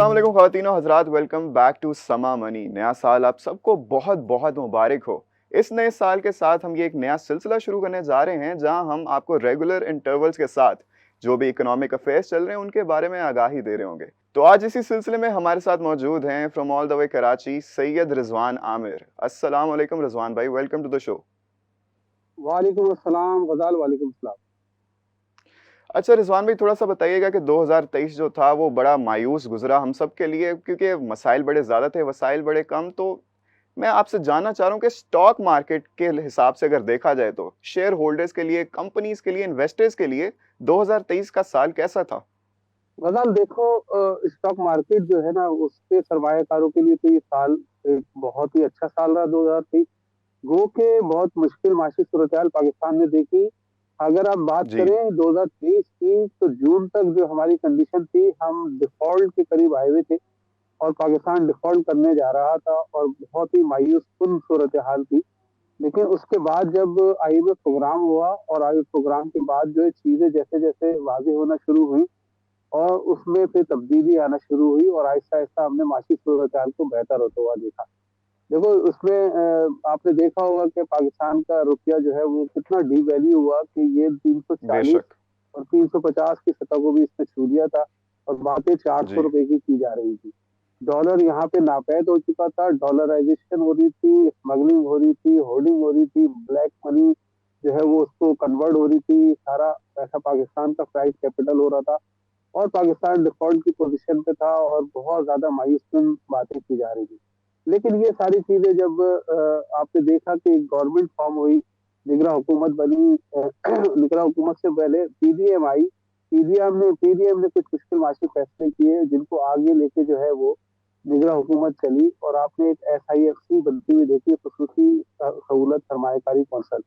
अस्सलाम वालेकुम ख़वातीन और हज़रात, वेलकम बैक टू समा मनी। नया साल आप सबको बहुत बहुत मुबारक हो। इस नए साल के साथ हम ये एक नया सिलसिला शुरू करने जा रहे हैं जहां हम आपको रेगुलर इंटरवल्स के साथ जो भी इकोनॉमिक अफेयर्स चल रहे हैं उनके बारे में आगाही दे रहे होंगे। तो आज इसी सिलसिले में हमारे साथ मौजूद हैं from all the way Karachi Syed Rizwan Aamir. अस्सलाम वालेकुम रिजवान भाई, वेलकम टू द शो। वालेकुम अस्सलाम गजाल वालेकुम सलाम। अच्छा रिजवान भाई, थोड़ा सा बताइएगा कि 2023 जो था वो बड़ा मायूस गुजरा हम सब के लिए, क्योंकि मसाइल बड़े ज़्यादा थे, वसाइल बड़े कम। तो मैं आपसे जानना चाह रहा हूँ कि स्टॉक मार्केट के हिसाब से अगर देखा जाए तो शेयर होल्डर्स के लिए, कंपनीज के लिए, इन्वेस्टर्स के लिए 2023 का साल कैसा था? गजाल देखो, स्टॉक मार्केट जो है ना उसके सरमायाकारों के लिए तो ये साल एक बहुत ही अच्छा साल रहा 2023। गो के बहुत मुश्किल माशी सूरत पाकिस्तान ने देखी। अगर आप बात जी। करें 2023 की तो जून तक जो हमारी कंडीशन थी, हम डिफॉल्ट के करीब आए हुए थे और पाकिस्तान डिफॉल्ट करने जा रहा था और बहुत ही मायूस कुन सूरत हाल थी। लेकिन उसके बाद जब आईएमएफ प्रोग्राम हुआ और आईएमएफ प्रोग्राम के बाद जो है चीजें जैसे जैसे वाजे होना शुरू हुई और उसमें फिर तब्दीली आना शुरू हुई और आहिस्ता आहिस्ता हमने माशी सूरत हाल को बेहतर होता हुआ देखा। देखो उसमें आपने देखा होगा कि पाकिस्तान का रुपया जो है वो कितना डी वैल्यू हुआ कि ये 340 बेशक। और 350 की सतह को भी इसने छू दिया था और बातें 400 जी। रुपए की जा रही थी। डॉलर यहाँ पे नापैद हो चुका था, डॉलराइजेशन हो रही थी, स्मगलिंग हो रही थी, होर्डिंग हो रही थी, ब्लैक मनी जो है वो उसको कन्वर्ट हो रही थी, सारा पैसा पाकिस्तान का प्राइस कैपिटल हो रहा था और पाकिस्तान डिफॉल्ट की पोजीशन पे था और बहुत ज्यादा मायूस बातें की जा रही थी। लेकिन ये सारी चीजें जब आपने देखा कि गवर्नमेंट फॉर्म हुई, निगरान हुकूमत बनी, निगरान हुकूमत से पहले पीडीएम आई। पीडीएम ने कुछ मुश्किल माशी फैसले किए जिनको आगे लेके जो है वो निगरान हुकूमत चली और आपने एक एसआईएफसी बनती हुई देखी, खसूसी सहूलत सरमाकारी कौंसल।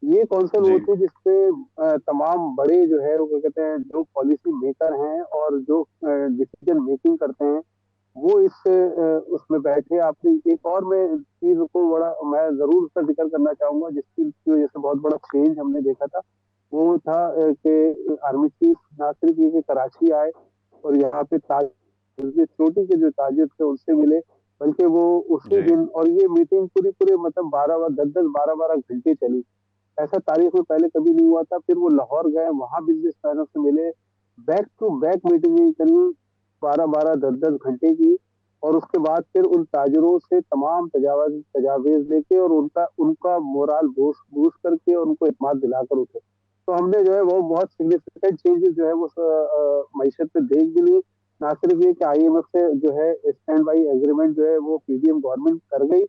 ये कौंसिल वो जी। थी जिसपे तमाम बड़े जो है वो क्या कहते हैं जो पॉलिसी मेकर हैं और जो डिसीजन मेकिंग करते हैं वो इस उसमें बैठे। आपने एक और मैं चीज को बड़ा मैं जरूर उसका जिक्र करना चाहूंगा जिसकी की वजह से बहुत बड़ा चेंज हमने देखा था। वो था कि आर्मी चीफ ना सिर्फ ये कि कराची आए और यहाँ पे ताज चोटी के जो ताजिर थे उनसे मिले, बल्कि वो उसी जी। दिन और ये मीटिंग पूरी पूरे मतलब 12 10 10 12 12 घंटे चली। ऐसा तारीख में पहले कभी नहीं हुआ था। फिर वो लाहौर गए, वहां बिजनेसमैनों से मिले, बैक टू बैक मीटिंग करी 12 12 10 10 घंटे की। और उसके बाद फिर उन ताजरों से तमाम तजावीज लेके और उनका उनका मोराल बूस्ट बूस्ट करके और उनको इत्मीनान दिलाकर उठे। तो हमने जो है वो बहुत सिग्निफिकेंट चेंजेस जो है वो मीशत पे देख भी ली। ना सिर्फ ये कि आईएमएफ से जो है स्टैंड बाई एग्रीमेंट जो है वो पीडीएम गवर्नमेंट कर गई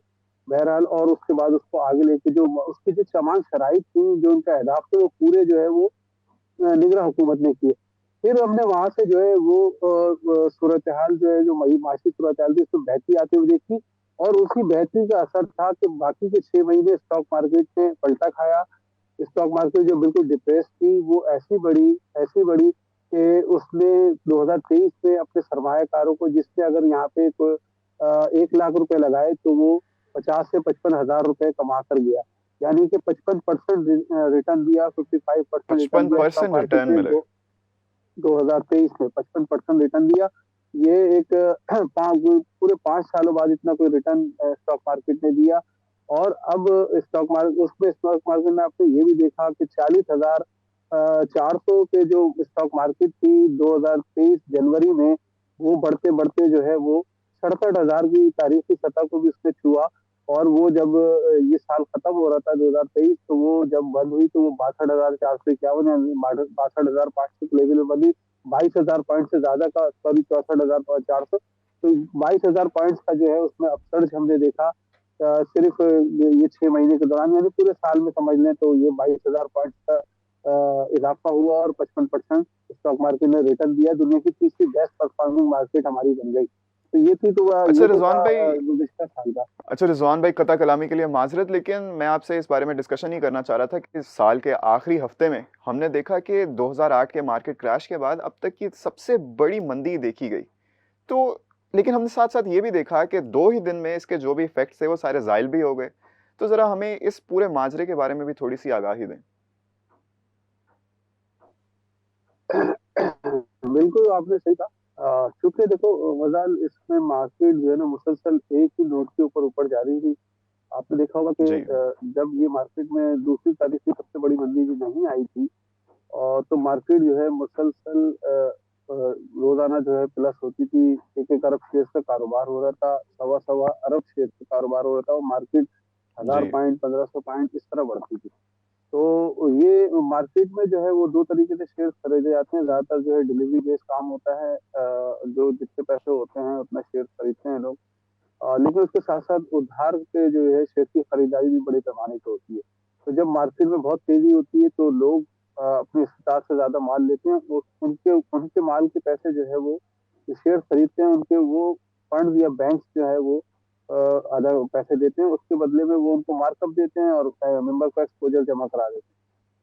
बहरहाल, और उसके बाद उसको आगे लेके जो उसकी जो तमाम शराइ थी, जो उनका अहदाफ थे, वो पूरे जो है वो निगरान हुकूमत ने किए। फिर हमने वहां से जो है वो सूरत हाल जो है जो माशी सूरत हाल थी उसमें बेहतरी आती हुई देखी और उसी बेहतरी का असर था कि बाकी के 6 महीने स्टॉक मार्केट ने पलटा खाया। स्टॉक मार्केट जो बिल्कुल डिप्रेस थी वो ऐसी बड़ी कि उसने 2023 में अपने सरमायाकारों को, जिसने अगर यहाँ पे 1 लाख रुपए लगाए तो वो 50 से 55 हजार रुपए कमा कर गया। यानी कि 55% रिटर्न दिया, 55% रिटर्न दिया स्टॉक 55% मार्केट रिटर्न ने मिले। 2023 में 55% रिटर्न दिया। ये एक पूरे 5 सालों बाद इतना कोई रिटर्न स्टॉक मार्केट ने दिया। और अब स्टॉक मार्केट में आपने ये भी देखा कि 40,400 के जो स्टॉक मार्केट थी 2023 जनवरी में, वो बढ़ते बढ़ते जो है वो 67,000 की तारीखी सतह को भी उसने छुआ। और वो जब ये साल खत्म हो रहा था 2023, तो वो जब बंद हुई तो वो 62,451 यानी 62,500 के लेवल में बंदी। 22,000 पॉइंट से ज्यादा का, सॉरी 64,400। तो 22,000 पॉइंट्स का जो है उसमें अपसर्ज हमने देखा सिर्फ ये 6 महीने के दौरान, यानी पूरे साल में समझ लें तो ये 22,000 पॉइंट का इजाफा हुआ और 55% स्टॉक मार्केट ने रिटर्न दिया। दुनिया की तीसरी बेस्ट परफॉर्मिंग मार्केट हमारी बन गई। तो अच्छा ये तो रिजवान था भाई गुज़िश्ता साल का। अच्छा रिजवान भाई, कता कलामी के लिए माजरत, लेकिन मैं आपसे इस बारे में डिस्कशन ही करना चाह रहा था कि इस साल के आखिरी हफ्ते में हमने देखा कि 2008 के मार्केट क्रैश के बाद अब तक की सबसे बड़ी मंदी देखी गई। तो लेकिन हमने साथ साथ ये भी देखा कि 2 ही दिन में इसके जो भी इफेक्ट्स थे वो सारे जायल भी हो गए। तो जरा हमें इस पूरे माजरे के बारे में भी थोड़ी सी आगाही दें। बिल्कुल आपने सही कहा। चूँकि देखो ग़ज़ाल इसमें मार्केट जो है ना मुसलसल एक ही नोट के ऊपर जा रही थी। आपने देखा होगा कि जी, जब ये मार्केट में दूसरी तारीख की सबसे बड़ी मंदी जो नहीं आई थी तो मार्केट जो है मुसलसल रोज़ाना जो है प्लस होती थी। 1-1 अरब शेयर का कारोबार हो रहा था, सवा-सवा अरब शेयर का कारोबार हो रहा था और मार्केट 1000 जी, पॉइंट, 1500 पॉइंट इस तरह बढ़ती थी। तो ये मार्केट में जो है वो 2 तरीके से शेयर खरीदे जाते हैं। ज़्यादातर जो है डिलीवरी बेस्ड काम होता है। जो जितने पैसे होते हैं उतना शेयर खरीदते हैं लोग। लेकिन उसके साथ-साथ उधार पे जो है शेयर की खरीदारी भी बड़े पैमाने पे होती है। तो जब मार्केट में बहुत तेज़ी होती है तो लोग अपने इस्तेताद से ज़्यादा माल लेते हैं और उनके उनके माल के पैसे जो है वो जो शेयर खरीदते हैं उनके वो फंड्स या बैंक्स जो है वो आधा पैसे देते हैं, उसके बदले में वो उनको मार्कअप देते हैं और मेंबर का एक्सपोज़र जमा करा देते हैं।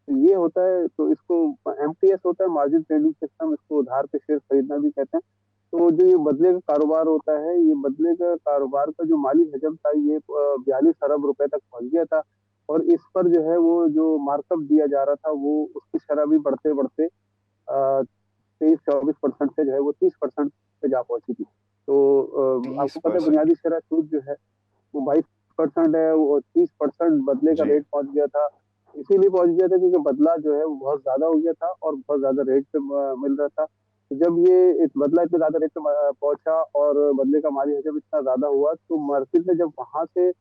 तो ये होता है तो इसको एमटीएस होता है मार्जिन ट्रेडिंग सिस्टम इसको उधार पे शेयर खरीदना भी कहते हैं। तो जो ये बदले का कारोबार होता है, ये बदले का कारोबार का जो माली हजम था ये 42 अरब रुपए तक पहुँच गया था और इस पर जो है वो जो मार्कअप दिया जा रहा था वो उसकी शरह भी बढ़ते-बढ़ते 23-24% से जो है वो 30% पे जा पहुँची थी। तो आपको पता है 30%। बुनियादी शरह सूद जो है वो 22% है, वो 30% बदले का जी, रेट पहुँच गया था। इसीलिए पहुँच गया था क्योंकि बदला जो है वो बहुत ज़्यादा हो गया था और बहुत ज़्यादा रेट पे मिल रहा था। तो जब ये बदला इतने ज़्यादा रेट पे पहुँचा और बदले का माली हजम इतना ज़्यादा हुआ, तो मार्केट ने जब वहाँ से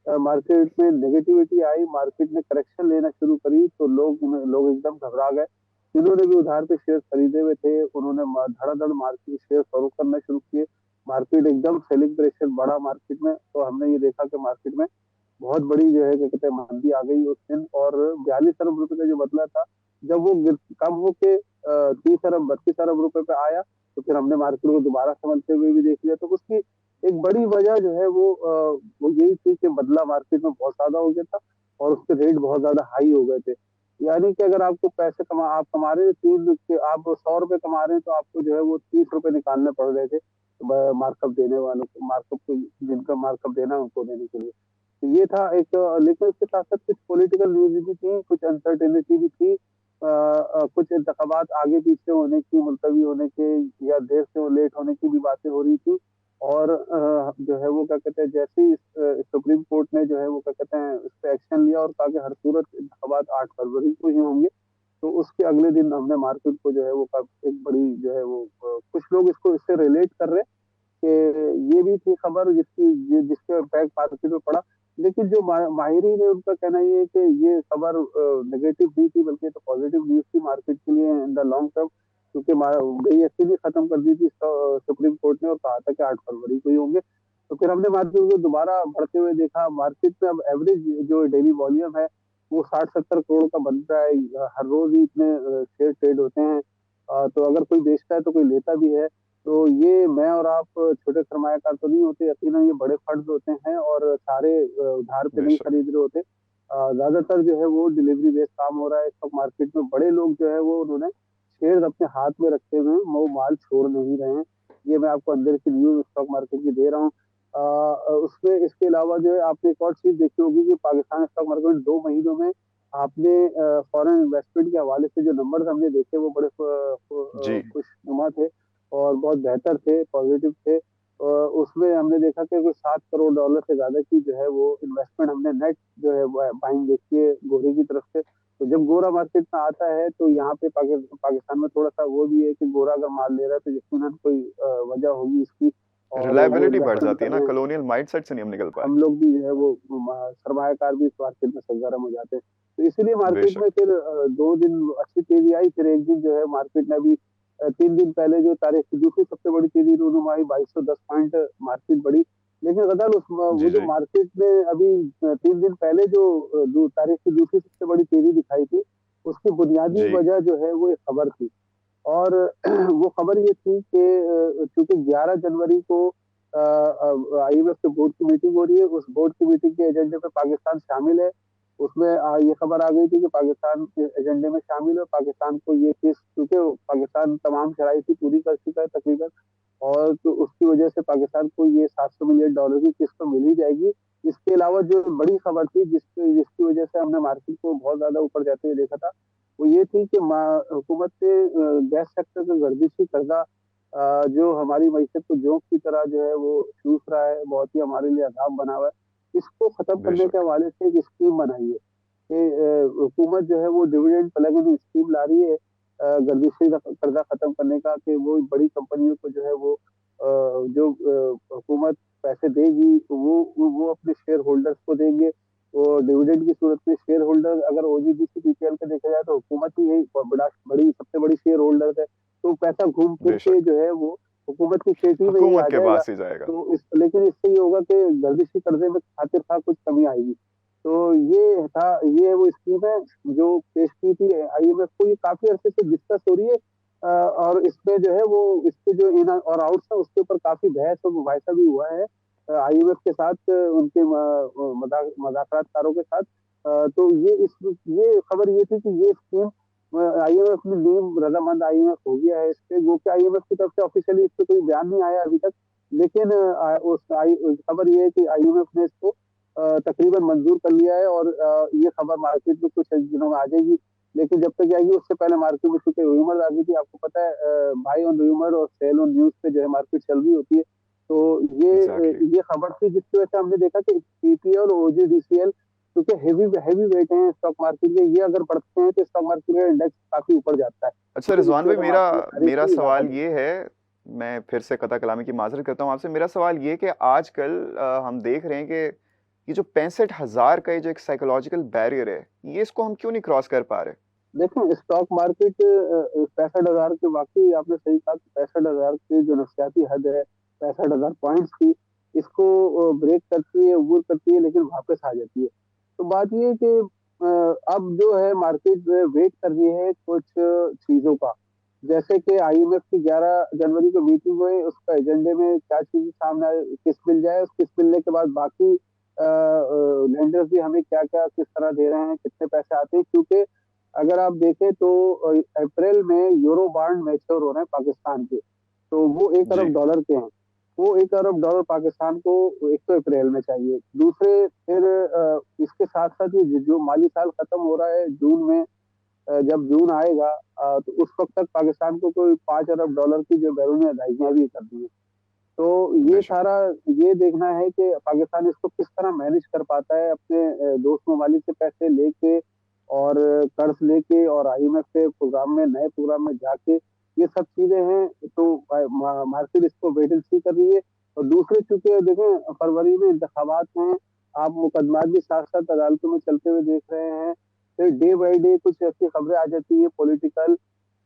मार्केट में नेगेटिविटी आई, मार्केट ने करेक्शन लेना शुरू करी, तो लोग एकदम घबरा गए। जिन्होंने भी उधार पे शेयर खरीदे हुए थे, उन्होंने धड़ाधड़ मार्केट शेयर फरोख्त करना शुरू किए। मार्केट एकदम सेलिंग प्रेशर बढ़ा मार्केट में, तो हमने ये देखा कि मार्केट में बहुत बड़ी जो है क्या कहते हैं मंदी आ गई उस दिन और 42 अरब रुपए का जो बदला था, जब वो कम होके 30 अरब 32 अरब रुपए पे आया, तो फिर हमने मार्केट को दोबारा संभलते हुए भी देख लिया। तो उसकी एक बड़ी वजह जो है वो यही थी कि बदला मार्केट में बहुत ज़्यादा हो गया था और उसके रेट बहुत ज़्यादा हाई हो गए थे। यानी कि अगर आपको पैसे आप कमा रहे हैं 3 के आप ₹100 कमा रहे हैं तो आपको जो है वो ₹30 निकालने पड़ रहे थे मार्कअप देने वालों को मार्कअप को जिनका मार्कअप देना है उनको देने के लिए। तो ये था एक लेकिन उसके साथ-साथ कुछ पॉलिटिकल न्यूज़ भी थी, कुछ अनसर्टेनिटी भी थी। कुछ इंतखाबात आगे-पीछे होने की, मुलतवी होने के या देर से लेट होने की भी बातें हो रही थी और जो है वो क्या कहते हैं जैसे ही सुप्रीम कोर्ट ने जो है वो क्या कहते हैं इस पे एक्शन लिया और कहा कि हर सूरत इंतखाबात 8 फरवरी को ही होंगे। तो उसके अगले दिन हमने मार्केट को जो है वो एक बड़ी जो है वो कुछ लोग इसको इससे रिलेट कर रहे हैं कि ये भी थी खबर जिसके इम्पैक्ट मार्केट में पड़ा। लेकिन जो माहिरीन है उनका कहना ये है कि ये खबर नेगेटिव नहीं थी बल्कि तो पॉजिटिव न्यूज़ थी मार्केट के लिए इन द लॉन्ग टर्म क्योंकि बीएसई भी खत्म कर दी थी सुप्रीम कोर्ट ने और कहा था कि 8 फरवरी को ही होंगे। तो फिर हमने मार्केट को दोबारा बढ़ते हुए देखा मार्केट में अब एवरेज जो डेली वॉल्यूम है वो 60-70 करोड़ का बन रहा है। हर रोज ही इतने शेयर ट्रेड होते हैं। तो अगर कोई बेचता है तो कोई लेता भी है। तो ये मैं और आप छोटे सरमायाकार तो नहीं होते, यकीनन ये बड़े फंड्स होते हैं और सारे उधार पे नहीं बेशक। खरीद रहे होते। ज़्यादातर जो है वो डिलीवरी बेस्ड काम हो रहा है स्टॉक मार्केट में। बड़े लोग जो है वो उन्होंने शेयर्स अपने हाथ में रखे हुए हैं, वो माल छोड़ नहीं रहे हैं। ये मैं आपको अंदर की न्यूज़ स्टॉक मार्केट की दे रहा हूँ। उसमें इसके अलावा जो है आपने एक और चीज़ देखी होगी कि पाकिस्तान स्टॉक मार्केट में 2 महीनों में आपने फॉरेन इन्वेस्टमेंट के हवाले से जो नंबर्स हमने देखे वो बड़े जी, खुशनुमा थे। और बहुत बेहतर थे, पॉज़िटिव थे। उसमें हमने देखा कि कोई $7 करोड़ से ज़्यादा की जो है वो इन्वेस्टमेंट हमने नेट जो है बाइंग देखी है गोरे की तरफ से। तो जब गोरा मार्केट में आता है तो यहाँ पे पाकिस्तान में थोड़ा-सा वो भी है कि गोरा अगर माल ले रहा है तो यकीनन कोई वजह होगी इसकी और वो रिलायबिलिटी बढ़ इन्वेस्टमेंट जाती कर है ना, रहे हैं। कॉलोनियल माइंडसेट से नहीं हम निकल पाए। हम लोग भी जो है वो सरमायाकार भी इस मार्केट में सरगर्म हो जाते हैं। तो इसीलिए मार्केट बेशक। में फिर 2 दिन अच्छी तेज़ी आई, फिर 1 दिन जो है मार्केट ने अभी 3 दिन पहले जो तारीख की दूसरी सबसे बड़ी तेज़ी रूनुमा आई 2210 पॉइंट मार्केट बढ़ी। लेकिन गदर वो जी, जो जी, मार्केट ने अभी 3 दिन पहले जो दू तारीख की दूसरी सबसे बड़ी तेज़ी दिखाई थी, उसकी बुनियादी जी, वजह जो है वो एक खबर थी। और वो खबर ये थी कि चूँकि 11 जनवरी को आईएमएफ के बोर्ड की मीटिंग हो रही है, उस बोर्ड की मीटिंग के एजेंडे पे पाकिस्तान शामिल है। उसमें ये खबर आ गई थी कि पाकिस्तान के एजेंडे में शामिल है, पाकिस्तान को ये चीज़ क्योंकि पाकिस्तान तमाम शराइतें पूरी कर चुका है तकरीबन और तो उसकी वजह से पाकिस्तान को ये $700 मिलियन की किस्त तो मिल ही जाएगी। इसके अलावा जो बड़ी खबर थी जिसकी वजह से हमने मार्केट को बहुत ज़्यादा ऊपर जाते हुए देखा था, वो ये थी कि हुकूमत ने गैस सेक्टर का गर्दिशी कर्जा जो हमारी मईशत को जोंक की तरह जो है वो चूस रहा है, बहुत ही हमारे लिए अज़ाब बना हुआ है। इसको खत्म करने के बेशक। हवाले से एक स्कीम बनाई है कि हुकूमत जो है वो डिविडेंड प्लग इन स्कीम ला रही है, गर्दिशी कर्जा खत्म करने का, कि वो बड़ी कंपनियों को जो है वो जो हुकूमत पैसे देगी तो वो अपने शेयर होल्डर्स को देंगे। वो डिविडेंड की सूरत में शेयर होल्डर अगर ओजीडीसी पीपीएल का देखा जाए तो हुकूमत ही यही बड़ी सबसे बड़ी शेयर होल्डर है। तो पैसा घूम फिर के बेशक। जो है वो हुकूमत की खेती में ही हुकूमत आ के जाएगा। पास ही जाएगा। तो इस लेकिन इससे ये होगा कि गर्दिशी कर्जे में खातिर खा कुछ कमी आएगी। तो ये वो स्कीम है जो पेश की थी आईएमएफ को, ये काफी अरसे से डिस्कस हो रही है। और इसमें जो है वो इसके जो इन और आउट्स है उसके ऊपर काफी बहस और मुबाहिसा भी हुआ है आईएमएफ के साथ, उनके मजाकरातकारों के साथ। तो ये खबर ये थी कि ये स्कीम आईएमएफ ने नीम रजामंद आईएमएफ हो गया है इस पे, जो कि आईएमएफ की तरफ से ऑफिशियली इस पे कोई बयान नहीं आया अभी तक। लेकिन खबर ये है कि आईएमएफ ने इसको तकरीबन मंजूर कर लिया है, और ये खबर मार्केट में कुछ दिनों में आ जाएगी। लेकिन जब तक आएगी उससे पहले मार्केट में चूंकि र्यूमर आ गई थी, आपको पता है, बाय ऑन र्यूमर और सेल ऑन न्यूज पे जो है मार्केट चल रही होती है। तो एग्जैक्टली। ये खबर थी जिसकी वजह से हमने देखा कि पीपीएल और ओजीडीसीएल, क्योंकि हेवी वेट है स्टॉक मार्केट में, ये अगर बढ़ते हैं तो स्टॉक मार्केट का इंडेक्स काफी ऊपर जाता है, अच्छा क्योंकि रिजवान जिसकी भाई, वजह से मेरा मार्केट में खरीद मेरा में इजाफा सवाल नहीं ये होता। है, मैं फिर से कता कलामी की माजरत करता हूँ आपसे। मेरा सवाल ये कि आजकल हम देख रहे हैं कि ये जो 65,000 का ये जो एक साइकोलॉजिकल बैरियर है, ये इसको हम क्यों नहीं क्रॉस कर पा रहे? देखो स्टॉक मार्केट 65,000 के, वाकई आपने सही कहा, 65,000 की जो नफसियाती हद है, 65,000 पॉइंट्स की, इसको ब्रेक करती है, अबूर करती है, लेकिन वापस आ जाती है। तो बात ये है कि अब जो है मार्केट वेट कर रही है कुछ चीजों का। जैसे कि आईएमएफ की 11 जनवरी को मीटिंग हुई, उसका एजेंडे में क्या चीज सामने आए, किस मिल जाए, उस किस मिलने के बाद बाकी लेंडर्स भी हमें क्या क्या किस तरह दे रहे हैं, कितने पैसे आते हैं। क्योंकि अगर आप देखें तो अप्रैल में यूरो बॉन्ड मैच्योर हो रहे हैं पाकिस्तान के, तो वो 1 अरब जी। डॉलर के हैं। वो 1 अरब डॉलर पाकिस्तान को एक तो अप्रैल में चाहिए। दूसरे फिर इसके साथ साथ ये जो माली साल खत्म हो रहा है जून में, जब जून आएगा तो उस वक्त तक पाकिस्तान को कोई 5 अरब डॉलर की जो बैरूनी अदायगियां भी करनी है। तो ये बेशक। सारा ये देखना है कि पाकिस्तान इसको किस तरह मैनेज कर पाता है, अपने दोस्त ममालिक से पैसे लेके और कर्ज लेके और आईएमएफ के प्रोग्राम में, नए प्रोग्राम में जाके, ये सब चीजें हैं। तो मार्केट इसको वेट एंड सी कर रही है। और दूसरे चूंकि देखें फरवरी में इंतखाबात हैं, आप मुकदमात भी साथ साथ अदालतों में चलते हुए देख रहे हैं। फिर डे बाई डे कुछ ऐसी खबरें आ जाती है पॉलिटिकल,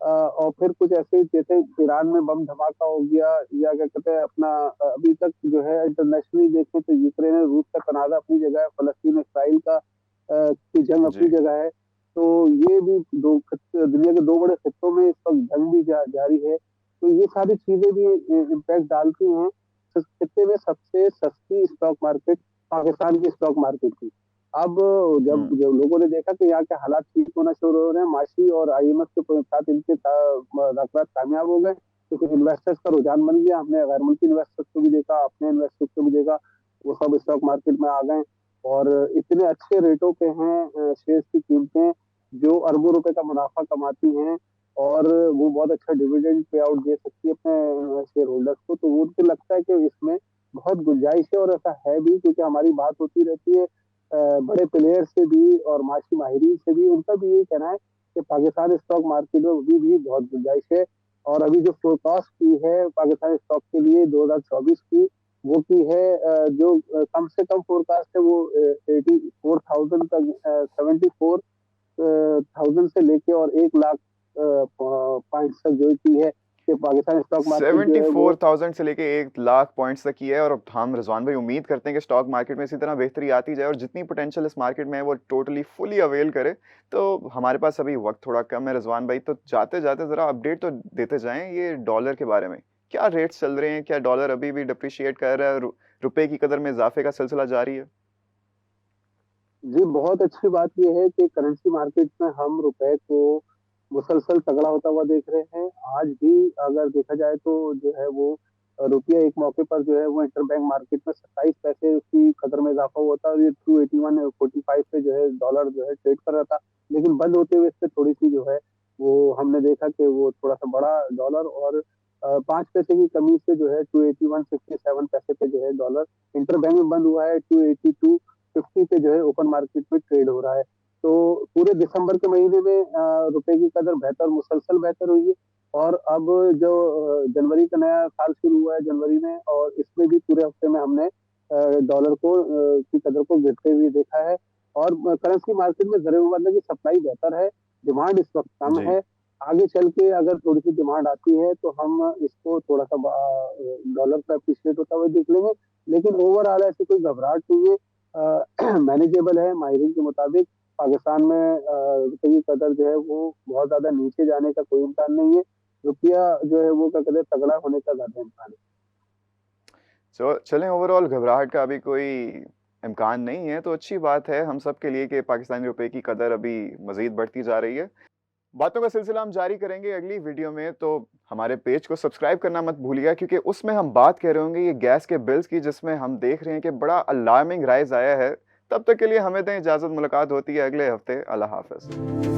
और फिर कुछ ऐसे जैसे ईरान में बम धमाका हो गया, या क्या कहते हैं अपना अभी तक जो है इंटरनेशनली देखें तो यूक्रेन और रूस का तनाजा अपनी जगह है, फलस्तीन इसराइल का की जंग अपनी जी। जगह है। तो ये भी दुनिया के दो बड़े खित्तों में इस वक्त जंग भी जारी है। तो ये सारी चीजें भी इम्पैक्ट डालती हैं। इस खित्ते में सबसे सस्ती स्टॉक मार्केट पाकिस्तान की स्टॉक मार्केट थी। अब जब लोगों ने देखा कि यहाँ के हालात ठीक होना शुरू हो रहे हैं, माशी और आईएमएफ के साथ इनके मुज़ाकरात कामयाब हो गए, क्योंकि इन्वेस्टर्स का रुझान बन गया। हमने गैर मुल्की इन्वेस्टर्स को भी देखा, अपने इन्वेस्टर्स को भी देखा, वो सब स्टॉक मार्केट में आ गए। और इतने अच्छे रेटों पे हैं शेयर्स की कीमतें, जो अरबों रुपए का मुनाफा कमाती हैं, और वो बहुत अच्छा डिविडेंड पे आउट दे सकती है अपने शेयर होल्डर्स को। तो वो मुझे लगता है कि इसमें बहुत गुंजाइश है, और ऐसा है भी, क्योंकि हमारी बात होती रहती है बड़े प्लेयर से भी और माशी माहिरीन से भी, उनका भी यही कहना है कि पाकिस्तान स्टॉक मार्केट में अभी भी बहुत गुंजाइश है। और अभी जो फोरकास्ट की है पाकिस्तान स्टॉक के लिए 2024 की, वो की है जो कम से कम फोरकास्ट है वो 84,000 तक, 74,000 से लेके और 1 लाख पॉइंट्स तक जो की है कि पाकिस्तान स्टॉक मार्केट जो है वो 74,000 से लेके 1 लाख पॉइंट्स तक की है। और हम रिजवान भाई उम्मीद करते हैं कि स्टॉक मार्केट में इसी तरह बेहतरी आती जाए और जितनी पोटेंशियल इस मार्केट में है वो टोटली फुली अवेल करे। तो हमारे पास अभी वक्त थोड़ा कम है रिजवान भाई, तो जाते जाते जरा अपडेट तो देते जाएं ये डॉलर के बारे में। क्या रेट्स चल रहे हैं? क्या डॉलर अभी भी डिप्रिशिएट कर रहा है? रुपए की कदर में इजाफे का सिलसिला जारी है? जी, बहुत अच्छी बात ये है कि करेंसी मार्केट में हम रुपए को मुसलसल तगड़ा होता हुआ देख रहे हैं। आज भी अगर देखा जाए तो जो है वो रुपया एक मौके पर जो है वो इंटरबैंक मार्केट में 27 पैसे उसकी कदर में इजाफा हुआ था, और ये 281.45 पे जो है डॉलर जो है ट्रेड कर रहा था। लेकिन बंद होते हुए इससे थोड़ी सी जो है वो हमने देखा कि वो थोड़ा सा बड़ा डॉलर, और 5 पैसे की कमी से जो है 281.67 पैसे पे जो है डॉलर इंटर बैंक में बंद हुआ है। 282.50 पे जो है ओपन मार्केट में ट्रेड हो रहा है। तो पूरे दिसंबर के महीने में रुपए की कदर बेहतर मुसलसल बेहतर हुई है। और अब जो जनवरी का नया साल शुरू हुआ है जनवरी में, और इसमें भी पूरे हफ्ते में हमने डॉलर को की कदर को गिरते हुए देखा है। और करेंसी मार्केट में ज़रूर मतलब की सप्लाई बेहतर है, डिमांड इस वक्त कम जी। है। आगे चल के अगर थोड़ी सी डिमांड आती है तो हम इसको थोड़ा सा डॉलर पे अप्रिशिएट होता हुआ देख लेंगे। लेकिन ओवरऑल ऐसी कोई घबराहट नहीं है, मैनेजेबल है। माहिरीन के मुताबिक पाकिस्तान में रुपये की कदर जो है वो बहुत ज्यादा नीचे जाने का कोई इम्कान नहीं है। रुपया जो है वो क्या कहते हैं तगड़ा होने का ज्यादा इम्कान है। चलें, ओवरऑल घबराहट का अभी कोई इम्कान नहीं है, तो अच्छी बात है हम सब के लिए कि पाकिस्तानी रुपए की कदर अभी मज़ीद बढ़ती जा रही है। बातों का सिलसिला हम जारी करेंगे अगली वीडियो में, तो हमारे पेज को सब्सक्राइब करना मत भूलिएगा, क्योंकि उसमें हम बात कर रहे होंगे ये गैस के बिल्स की, जिसमें हम देख रहे हैं कि बड़ा अलार्मिंग राइज़ आया है। तब तक के लिए हमें दें इजाज़त, मुलाकात होती है अगले हफ्ते। अल्लाह हाफ़िज़।